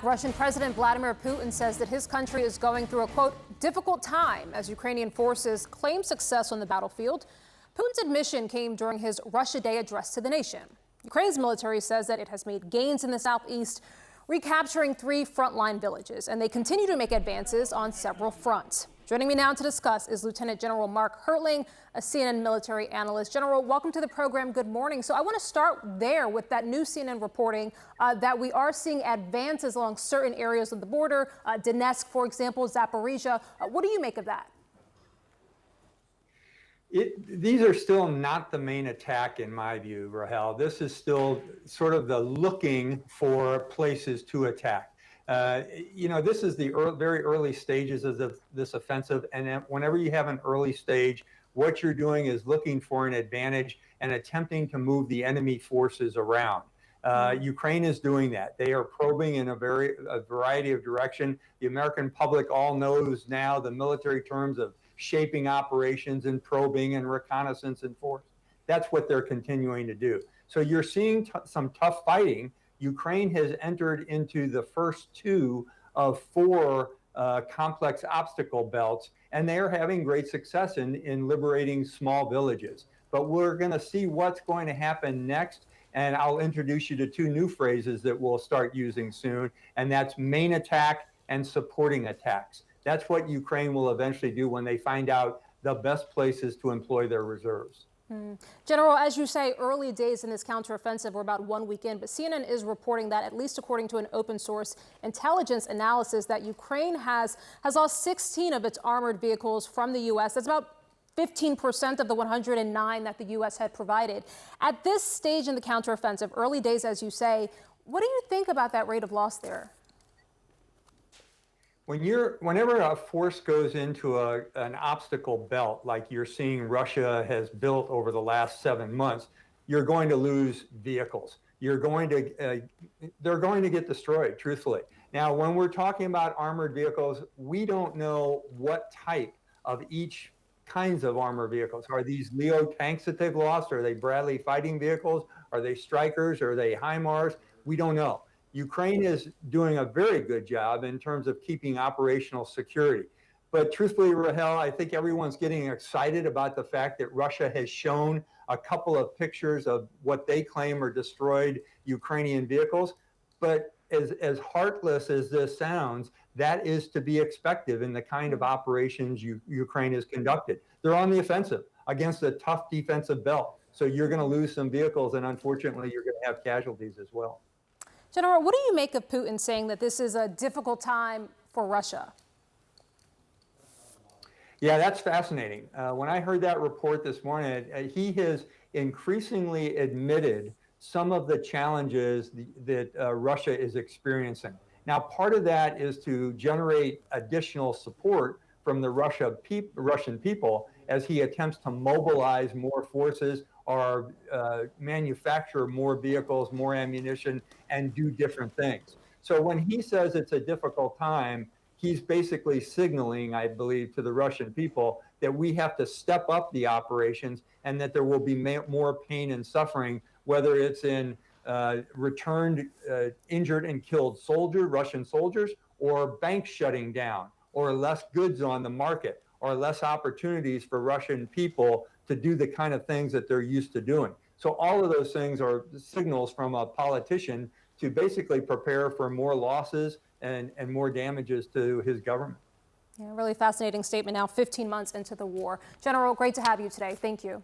Russian President Vladimir Putin says that his country is going through a, quote, difficult time as Ukrainian forces claim success on the battlefield. Putin's admission came during his Russia Day address to the nation. Ukraine's military says that it has made gains in the southeast, recapturing 3 frontline villages, and they continue to make advances on several fronts. Joining me now to discuss is Lieutenant General Mark Hertling, a CNN military analyst. General, welcome to the program. Good morning. So I want to start there with that new CNN reporting that we are seeing advances along certain areas of the border, Donetsk, for example, Zaporizhia. What do you make of that? These are still not the main attack, in my view, Rahel. This is still sort of the looking for places to attack. This is the very early stages of this offensive. And whenever you have an early stage, what you're doing is looking for an advantage and attempting to move the enemy forces around. Ukraine is doing that. They are probing in a variety of direction. The American public all knows now the military terms of shaping operations and probing and reconnaissance and force. That's what they're continuing to do. So you're seeing some tough fighting. Ukraine has entered into the first 2 of 4 complex obstacle belts, and they are having great success in liberating small villages. But we're going to see what's going to happen next, and I'll introduce you to 2 new phrases that we'll start using soon, and that's main attack and supporting attacks. That's what Ukraine will eventually do when they find out the best places to employ their reserves. General, as you say, early days in this counteroffensive, we're about 1 week in, but CNN is reporting that, at least according to an open source intelligence analysis, that Ukraine has lost 16 of its armored vehicles from the U.S. That's about 15% of the 109 that the U.S. had provided. At this stage in the counteroffensive, early days, as you say, what do you think about that rate of loss there? Whenever a force goes into an obstacle belt, like you're seeing Russia has built over the last 7 months, you're going to lose vehicles. They're going to get destroyed, truthfully. Now, when we're talking about armored vehicles, we don't know what type of each kinds of armored vehicles. Are these Leo tanks that they've lost? Are they Bradley fighting vehicles? Are they Strykers? Are they HIMARS? We don't know. Ukraine is doing a very good job in terms of keeping operational security. But truthfully, Rahel, I think everyone's getting excited about the fact that Russia has shown a couple of pictures of what they claim are destroyed Ukrainian vehicles. But as heartless as this sounds, that is to be expected in the kind of operations Ukraine has conducted. They're on the offensive against a tough defensive belt. So you're going to lose some vehicles, and unfortunately, you're going to have casualties as well. General, what do you make of Putin saying that this is a difficult time for Russia? Yeah, that's fascinating. When I heard that report this morning, he has increasingly admitted some of the challenges that Russia is experiencing. Now, part of that is to generate additional support from the Russian people as he attempts to mobilize more forces or manufacture more vehicles, more ammunition, and do different things. So when he says it's a difficult time, he's basically signaling, I believe, to the Russian people that we have to step up the operations and that there will be more pain and suffering, whether it's in returned injured and killed Russian soldiers, or banks shutting down, or less goods on the market, or less opportunities for Russian people to do the kind of things that they're used to doing. So all of those things are signals from a politician to basically prepare for more losses and more damages to his government. Yeah, really fascinating statement now, 15 months into the war. General, great to have you today. Thank you.